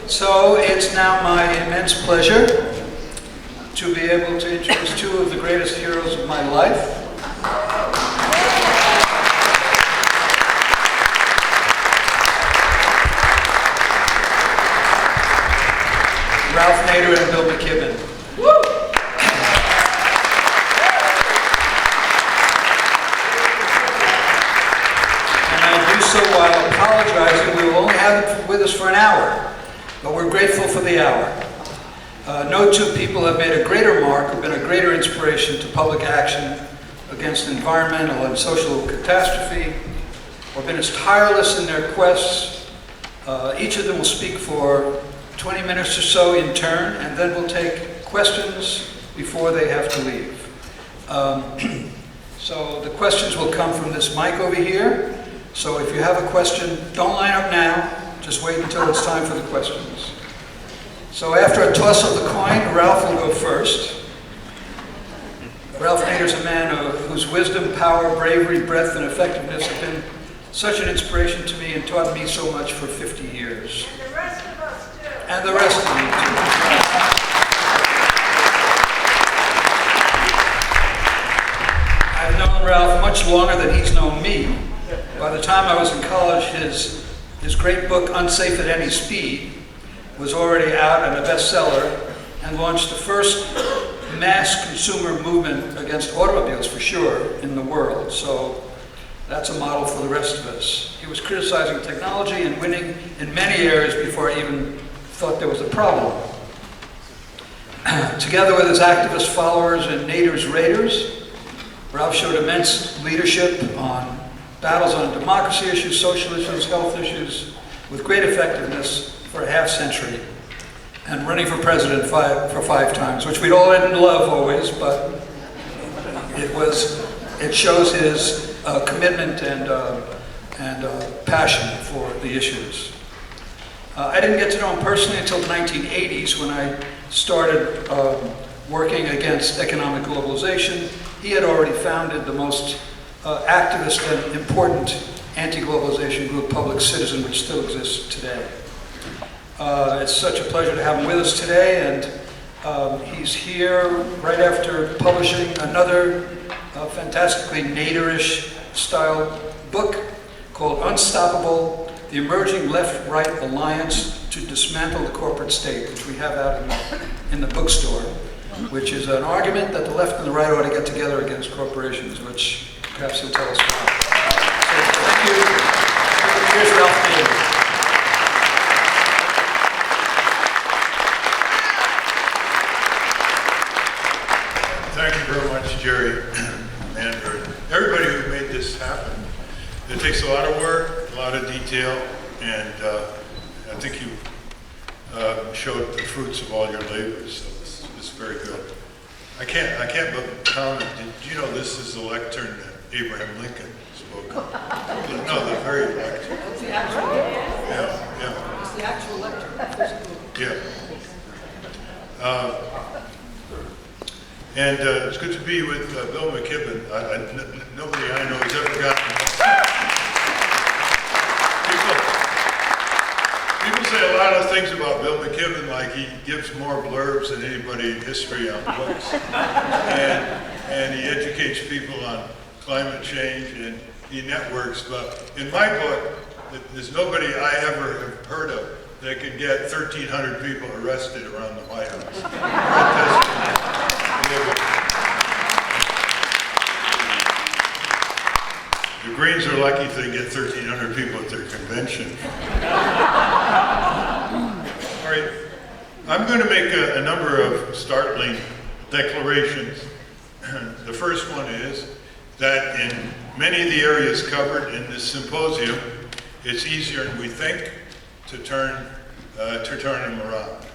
So it's now my immense pleasure to be able to introduce two of the greatest heroes of my life. Ralph Nader and Bill McKibben. And I do so while apologizing. We will only have it with us for an hour, but we're grateful for the hour. No two people have made a greater mark or been a greater inspiration to public action against environmental and social catastrophe, or been as tireless in their quests. Each of them will speak for 20 minutes or so in turn, and then we'll take questions before they have to leave. So the questions will come from this mic over here. So if you have a question, don't line up now. Just wait until it's time for the questions. So after a toss of the coin, Ralph will go first. Ralph Nader is a man whose wisdom, power, bravery, breadth, and effectiveness have been such an inspiration to me and taught me so much for 50 years. And the rest of us too. And the rest of you too. I've known Ralph much longer than he's known me. By the time I was in college, his great book, Unsafe at Any Speed, was already out and a bestseller, and launched the first mass consumer movement against automobiles, for sure, in the world. So that's a model for the rest of us. He was criticizing technology and winning in many areas before I even thought there was a problem. Together with his activist followers and Nader's Raiders, Ralph showed immense leadership on battles on democracy issues, social issues, health issues, with great effectiveness for a half century, and running for president for five times, which we'd all didn't love always, but it shows his commitment and passion for the issues. I didn't get to know him personally until the 1980s when I started working against economic globalization. He had already founded the most activist and important anti-globalization group, Public Citizen, which still exists today. It's such a pleasure to have him with us today, and he's here right after publishing another fantastically Naderish style book called Unstoppable: The Emerging Left-Right Alliance to Dismantle the Corporate State, which we have out in the bookstore, which is an argument that the left and the right ought to get together against corporations, which perhaps he'll tell us about. So thank you. Here's Ralph Nader. Thank you very much, Jerry, and everybody who made this happen. It takes a lot of work, a lot of detail, and I think you showed the fruits of all your labors, so it's very good. I can't but comment, did you know this is the lectern that Abraham Lincoln spoke of? No, the very lectern. It's the actual Yeah. It's the actual lectern. Yeah. And it's good to be with Bill McKibben. Nobody I know has ever gotten. People say a lot of things about Bill McKibben, like he gives more blurbs than anybody in history on books, and he educates people on climate change, and he networks. But in my book, there's nobody I ever have heard of that could get 1,300 people arrested around the White House. The Greens are lucky if they get 1,300 people at their convention. All right, I'm going to make a number of startling declarations. The first one is that in many of the areas covered in this symposium, it's easier than we think to turn them around.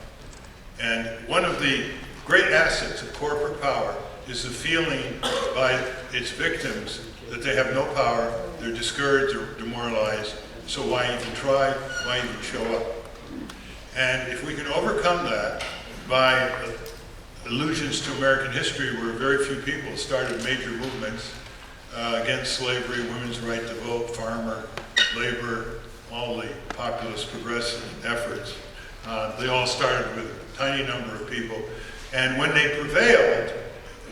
And one of the great assets of corporate power is the feeling by its victims that they have no power, they're discouraged or demoralized, so why even try, why even show up? And if we can overcome that by allusions to American history where very few people started major movements against slavery, women's right to vote, farmer, labor, all the populist progressive efforts, They all started with a tiny number of people. And when they prevailed,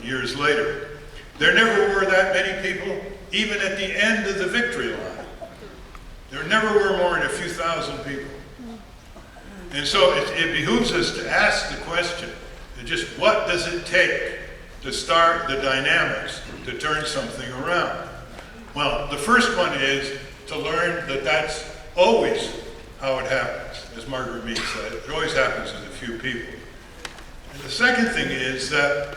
years later, there never were that many people, even at the end of the victory line. There never were more than a few thousand people. And so it behooves us to ask the question, just what does it take to start the dynamics to turn something around? Well, the first one is to learn that that's always how it happens, as Margaret Mead said. It always happens with a few people. And the second thing is that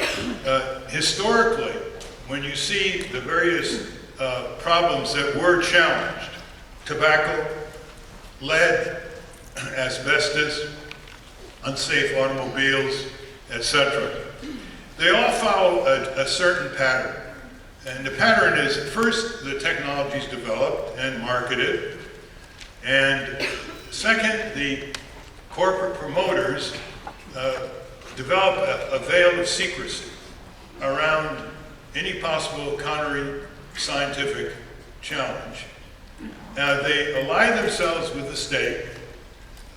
historically, when you see the various problems that were challenged, tobacco, lead, asbestos, unsafe automobiles, etc., they all follow a certain pattern. And the pattern is, first, the technology's developed and marketed, and second, the corporate promoters develop a veil of secrecy around any possible counter-scientific challenge. They ally themselves with the state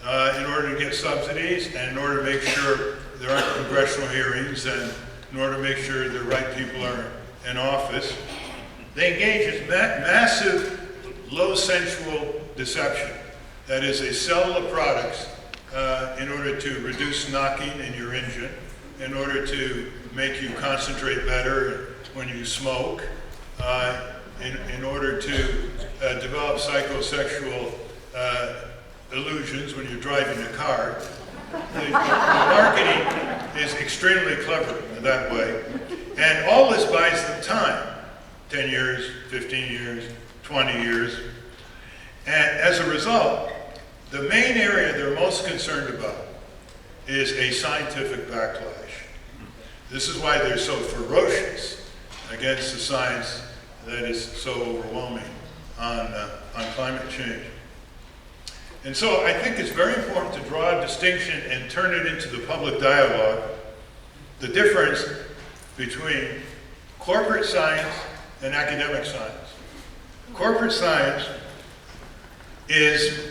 in order to get subsidies and in order to make sure there aren't congressional hearings and in order to make sure the right people are in office. They engage in massive, low sensual deception. That is, they sell the products in order to reduce knocking in your engine, in order to make you concentrate better when you smoke, in order to develop psychosexual illusions when you're driving a car. The marketing is extremely clever in that way. And all this buys them time, 10 years, 15 years, 20 years. And as a result, the main area they're most concerned about is a scientific backlash. This is why they're so ferocious against the science that is so overwhelming on climate change. And so I think it's very important to draw a distinction and turn it into the public dialogue, the difference between corporate science and academic science. Corporate science is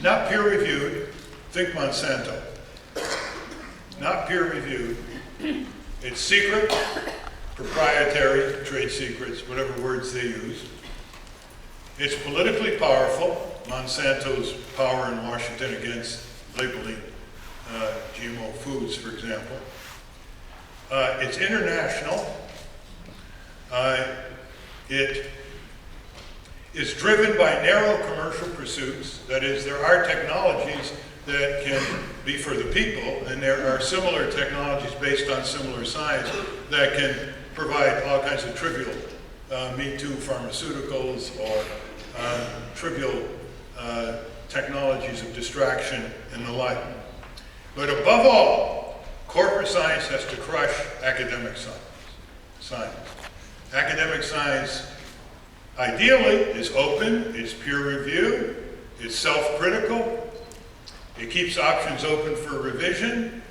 not peer-reviewed. Think Monsanto. Not peer-reviewed. It's secret, proprietary, trade secrets, whatever words they use. It's politically powerful. Monsanto's power in Washington against labeling GMO foods, for example. It's international. It is driven by narrow commercial pursuits. That is, there are technologies that can be for the people, and there are similar technologies based on similar science that can provide all kinds of trivial Me Too pharmaceuticals or trivial technologies of distraction and the like. But above all, corporate science has to crush academic science. Academic science, ideally, is open, it's peer-reviewed, it's self-critical, it keeps options open for revision,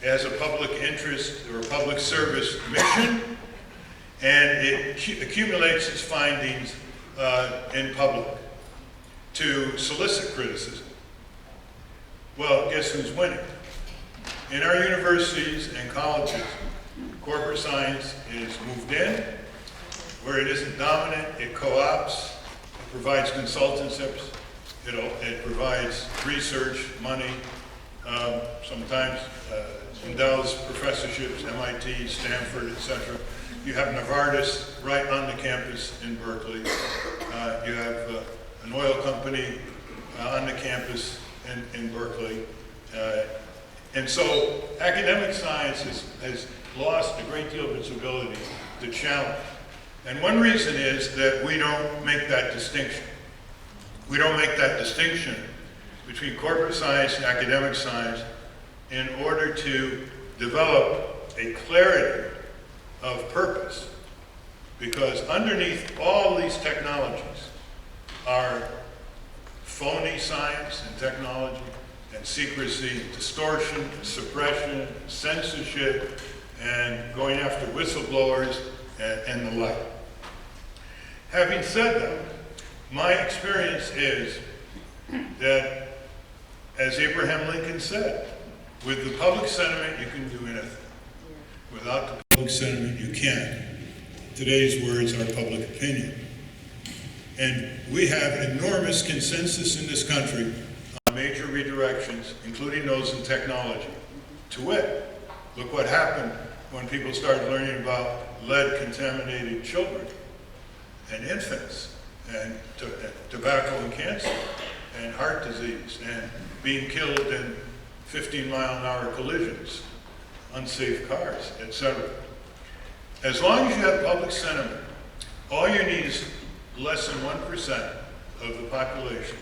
it has a public interest or a public service mission, and it accumulates its findings in public to solicit criticism. Well, guess who's winning? In our universities and colleges, corporate science is moved in. Where it isn't dominant, it co-ops, it provides consultanships, it provides research, money, sometimes endows professorships, MIT, Stanford, etc. You have Novartis right on the campus in Berkeley. You have an oil company on the campus in Berkeley. And so academic science has lost a great deal of its ability to challenge. And one reason is that we don't make that distinction. We don't make that distinction between corporate science and academic science in order to develop a clarity of purpose. Because underneath all these technologies are phony science and technology and secrecy, distortion, suppression, censorship, and going after whistleblowers and the like. Having said that, my experience is that as Abraham Lincoln said, with the public sentiment, you can do anything. Without the public sentiment, you can't. Today's words are public opinion. And we have enormous consensus in this country on major redirections, including those in technology. To wit, look what happened when people started learning about lead-contaminated children and infants, and tobacco and cancer, and heart disease, and being killed in 15-mile-an-hour collisions, unsafe cars, etc. As long as you have public sentiment, all you need is less than 1% of the population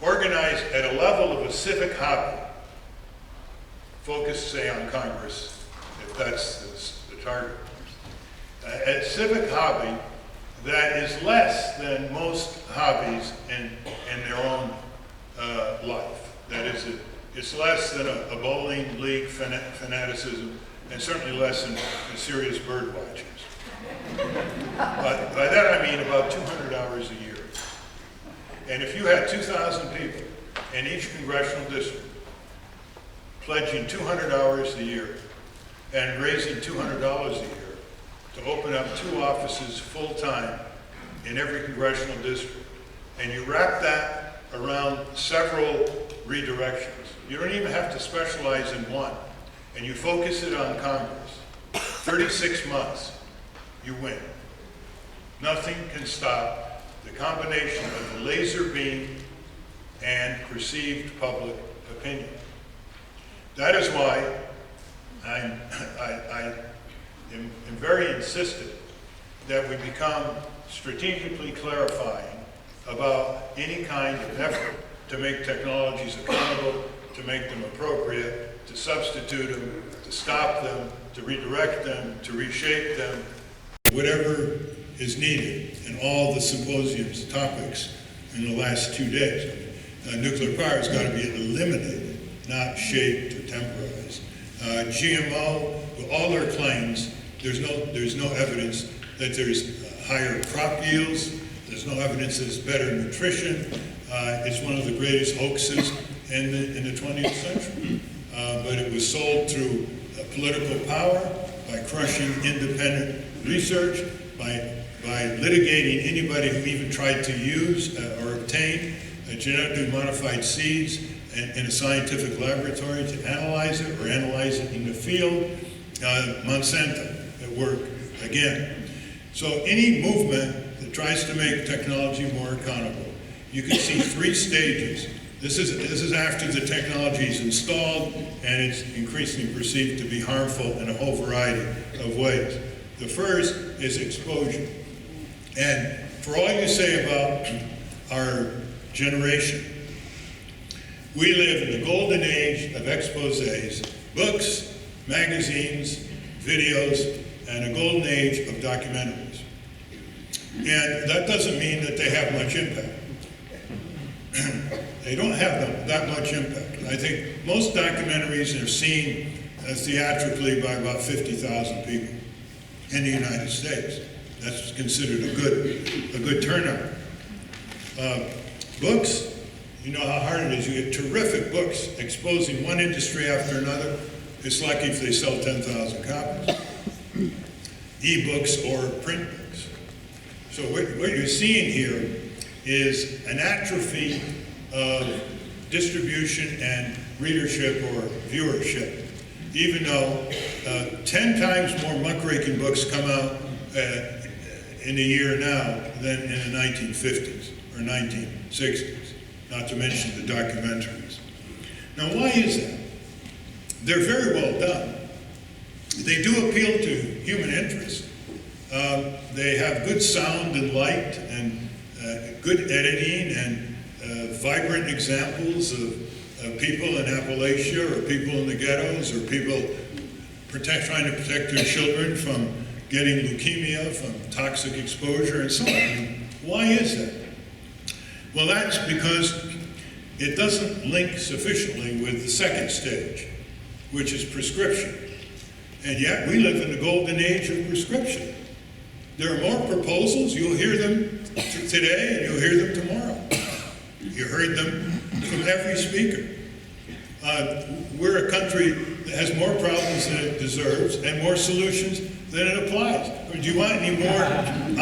organized at a level of a civic hobby, focused, say, on Congress, if that's the target. A civic hobby that is less than most hobbies in their own life. That is, it's less than a bowling league fanaticism, and certainly less than serious bird watchers. But by that I mean about 200 hours a year. And if you had 2,000 people in each congressional district pledging 200 hours a year and raising $200 a year to open up 2 offices full-time in every congressional district, and you wrap that around several redirections, you don't even have to specialize in one, and you focus it on Congress, 36 months, you win. Nothing can stop the combination of the laser beam and perceived public opinion. That is why I am very insistent that we become strategically clarifying about any kind of effort to make technologies accountable, to make them appropriate, to substitute them, to stop them, to redirect them, to reshape them, whatever is needed in all the symposium's topics in the last 2 days. Nuclear power has got to be eliminated, not shaped or temporized. GMO, with all their claims, there's no evidence that there's higher crop yields. There's no evidence that it's better nutrition. It's one of the greatest hoaxes in the 20th century. But it was sold through political power, by crushing independent research, by litigating anybody who even tried to use or obtain genetically modified seeds in a scientific laboratory to analyze it or analyze it in the field. Monsanto at work again. So any movement that tries to make technology more accountable, you can see 3 stages. This is after the technology is installed and it's increasingly perceived to be harmful in a whole variety of ways. The first is exposure. And for all you say about our generation, we live in the golden age of exposés, books, magazines, videos, and a golden age of documentaries. And that doesn't mean that they have much impact. They don't have that much impact. I think most documentaries are seen theatrically by about 50,000 people in the United States. That's considered a good turnout. Books, you know how hard it is. You get terrific books exposing one industry after another. It's lucky if they sell 10,000 copies. E-books or print books. So what you're seeing here is an atrophy of distribution and readership or viewership, even though 10 times more muckraking books come out in a year now than in the 1950s or 1960s, not to mention the documentaries. Now, why is that? They're very well done. They do appeal to human interest. They have good sound and light and good editing and vibrant examples of people in Appalachia or people in the ghettos or people trying to protect their children from getting leukemia, from toxic exposure and so on. I mean, why is that? Well, that's because it doesn't link sufficiently with the second stage, which is prescription. And yet we live in the golden age of prescription. There are more proposals. You'll hear them today and you'll hear them tomorrow. You heard them from every speaker. We're a country that has more problems than it deserves and more solutions than it applies. Or do you want any more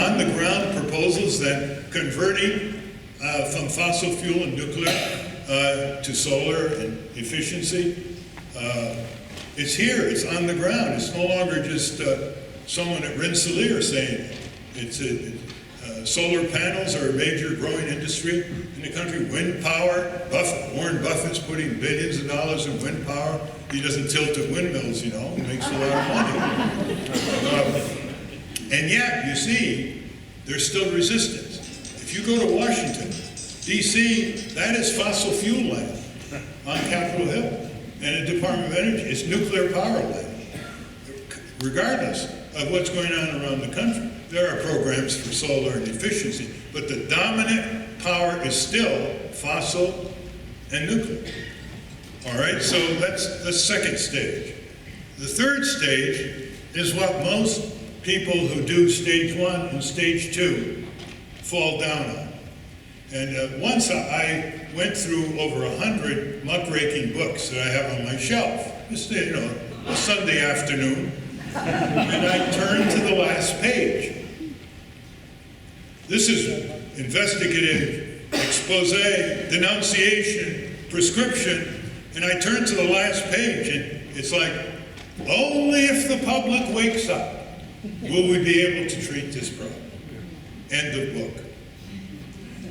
on-the-ground proposals than converting from fossil fuel and nuclear to solar and efficiency? It's here, it's on the ground. It's no longer just someone at Rensselaer saying it. Solar panels are a major growing industry in the country. Wind power, Warren Buffett's putting billions of dollars in wind power. He doesn't tilt at windmills, you know, he makes a lot of money. And yet, you see, there's still resistance. If you go to Washington, D.C., that is fossil fuel land on Capitol Hill. And the Department of Energy, it's nuclear power land. Regardless of what's going on around the country, there are programs for solar and efficiency, but the dominant power is still fossil and nuclear. All right, so that's the second stage. The third stage is what most people who do stage 1 and stage 2 fall down on. And once I went through over 100 muckraking books that I have on my shelf, just, you know, a Sunday afternoon, and I turned to the last page. This is investigative, expose, denunciation, prescription, and I turned to the last page, and it's like, only if the public wakes up will we be able to treat this problem. End of book.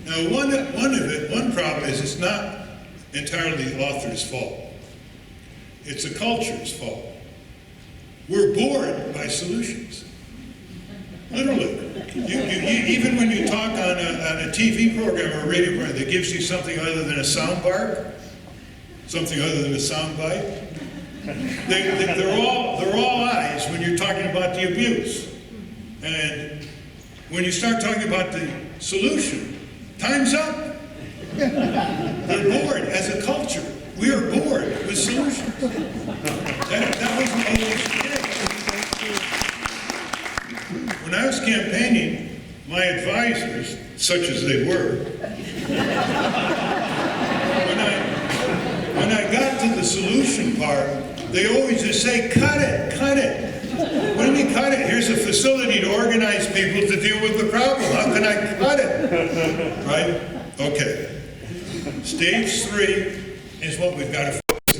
Now, one problem is it's not entirely the author's fault. It's a culture's fault. We're bored by solutions. Literally. Even when you talk on a TV program or a radio program that gives you something other than a sound bark, something other than a sound bite, they're all eyes when you're talking about the abuse. And when you start talking about the solution, time's up. They're bored as a culture. We are bored with solutions. That wasn't always the case. When I was campaigning, my advisors, such as they were, when I got to the solution part, they always just say, cut it, cut it. When you cut it, here's a facility to organize people to deal with the problem. How can I cut it? Right? Okay. Stage 3 is what we've got to focus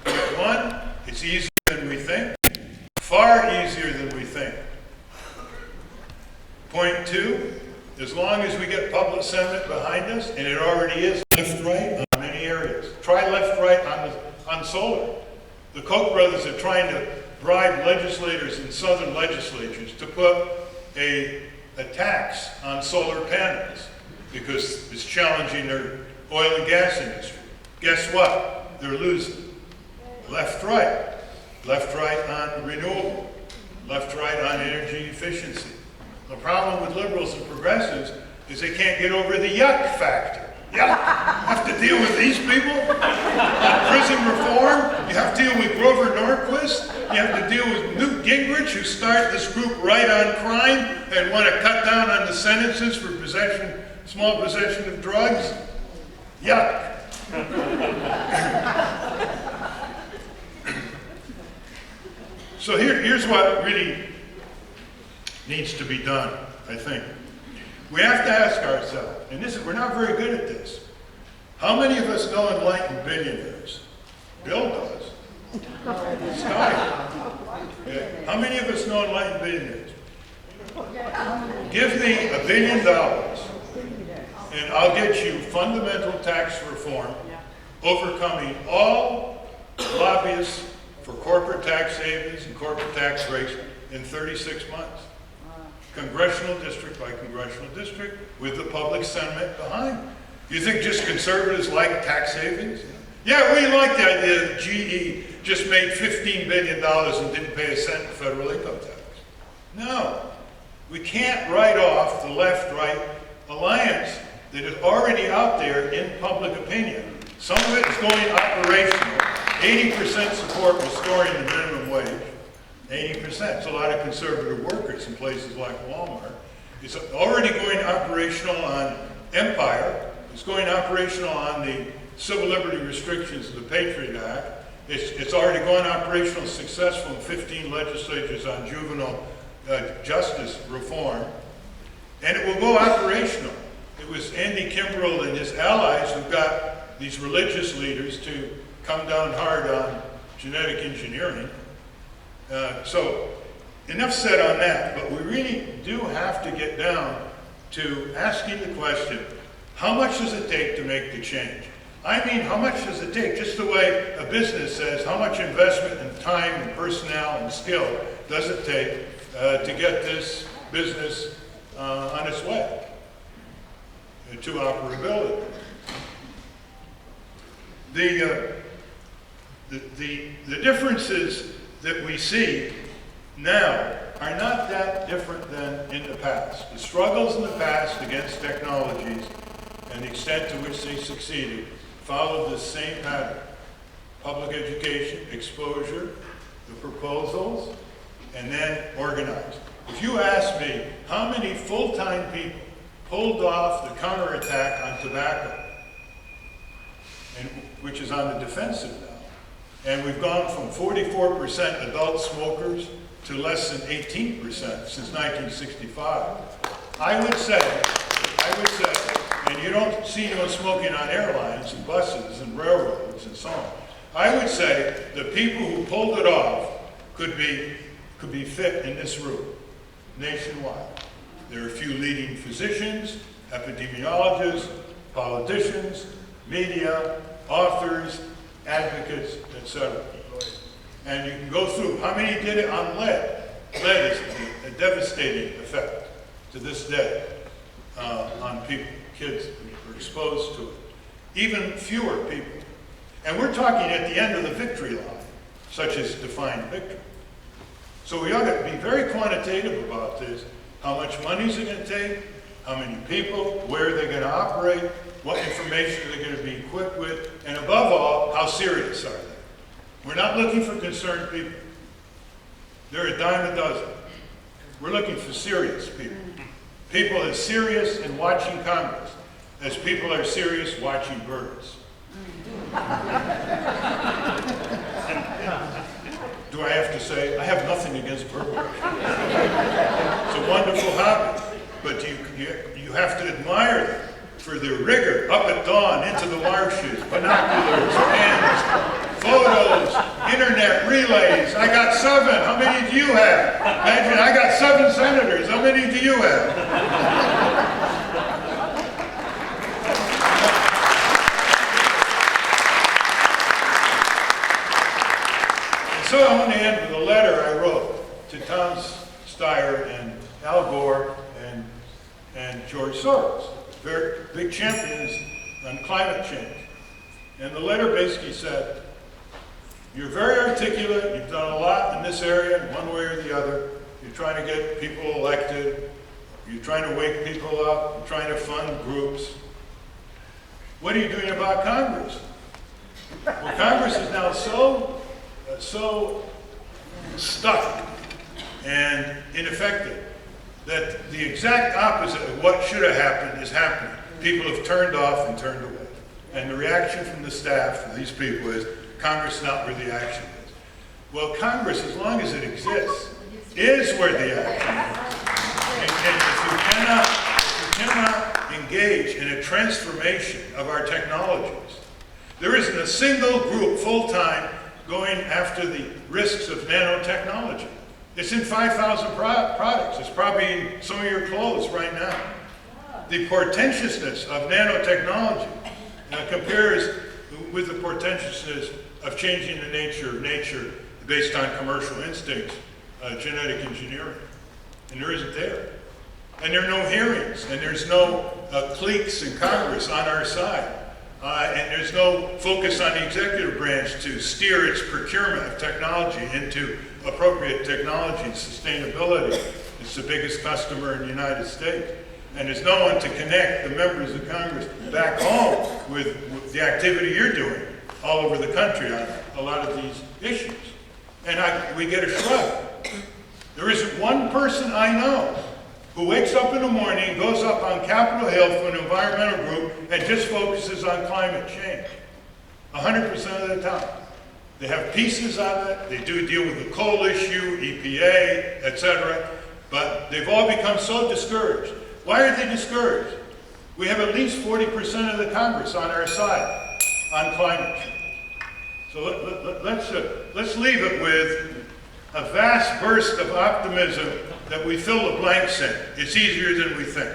on. 1, it's easier than we think. Far easier than we think. Point 2, as long as we get public sentiment behind us, and it already is left-right on many areas. Try left-right on solar. The Koch brothers are trying to bribe legislators in southern legislatures to put a tax on solar panels because it's challenging their oil and gas industry. Guess what? They're losing. Left-right. Left-right on renewable. Left-right on energy efficiency. The problem with liberals and progressives is they can't get over the yuck factor. Yuck! Have to deal with these people? Prison reform? You have to deal with Grover Norquist? You have to deal with Newt Gingrich, who started this group Right on Crime and want to cut down on the sentences for possession, small possession of drugs? Yuck! So here's what really needs to be done, I think. We have to ask ourselves, and we're not very good at this. How many of us know enlightened billionaires? Bill does. Scott. Yeah. How many of us know enlightened billionaires? Give me $1 billion and I'll get you fundamental tax reform, overcoming all lobbyists for corporate tax havens and corporate tax rates in 36 months. Congressional district by congressional district with the public sentiment behind. You think just conservatives like tax havens? Yeah, we like the idea that GE just made $15 billion and didn't pay a cent in federal income tax. No, we can't write off the left-right alliance that is already out there in public opinion. Some of it is going operational. 80% support restoring the minimum wage. 80%. It's a lot of conservative workers in places like Walmart. It's already going operational on Empire. It's going operational on the civil liberty restrictions of the Patriot Act. It's already gone operational, successful in 15 legislatures on juvenile justice reform, and it will go operational. It was Andy Kimbrell and his allies who got these religious leaders to come down hard on genetic engineering. So enough said on that, but we really do have to get down to asking the question, how much does it take to make the change? I mean, how much does it take? Just the way a business says, how much investment and time and personnel and skill does it take to get this business on its way to operability? The differences that we see now are not that different than in the past. The struggles in the past against technologies and the extent to which they succeeded followed the same pattern. Public education, exposure, the proposals, and then organized. If you ask me how many full-time people pulled off the counterattack on tobacco, which is on the defensive now, and we've gone from 44% adult smokers to less than 18% since 1965. I would say, and you don't see no smoking on airlines and buses and railroads and so on. I would say the people who pulled it off could be fit in this room nationwide. There are a few leading physicians, epidemiologists, politicians, media, authors, advocates, etc. And you can go through how many did it on lead. Lead is a devastating effect to this day on people, kids who are exposed to it. Even fewer people. And we're talking at the end of the victory line, such as defined victory. So we ought to be very quantitative about this. How much money is it going to take? How many people? Where are they going to operate? What information are they going to be equipped with? And above all, how serious are they? We're not looking for concerned people. They're a dime a dozen. We're looking for serious people. People as serious in watching Congress as people are serious watching birds. Do I have to say, I have nothing against birdwatching. It's a wonderful hobby, but you have to admire them for their rigor up at dawn into the marshes, binoculars, pens, photos, internet relays. I got 7. How many do you have? Imagine, I got 7 senators. How many do you have? So I want to end with a letter I wrote to Tom Steyer and Al Gore and George Soros, very big champions on climate change. And the letter basically said, you're very articulate, you've done a lot in this area in one way or the other. You're trying to get people elected, you're trying to wake people up, you're trying to fund groups. What are you doing about Congress? Well, Congress is now so stuck and ineffective that the exact opposite of what should have happened is happening. People have turned off and turned away. And the reaction from the staff, from these people, is Congress is not where the action is. Well, Congress, as long as it exists, is where the action is. And if you cannot engage in a transformation of our technologies, there isn't a single group full-time going after the risks of nanotechnology. It's in 5,000 products. It's probably in some of your clothes right now. The portentousness of nanotechnology compares with the portentousness of changing the nature of nature based on commercial instincts, genetic engineering. And there isn't there. And there are no hearings, and there's no cliques in Congress on our side. And there's no focus on the executive branch to steer its procurement of technology into appropriate technology and sustainability. It's the biggest customer in the United States. And there's no one to connect the members of Congress back home with the activity you're doing all over the country on a lot of these issues. And we get a shrug. There isn't one person I know who wakes up in the morning, goes up on Capitol Hill for an environmental group, and just focuses on climate change. 100% of the time. They have pieces of it, they do deal with the coal issue, EPA, etc., but they've all become so discouraged. Why are they discouraged? We have at least 40% of the Congress on our side on climate change. So let's leave it with a vast burst of optimism that we fill the blanks in. It's easier than we think.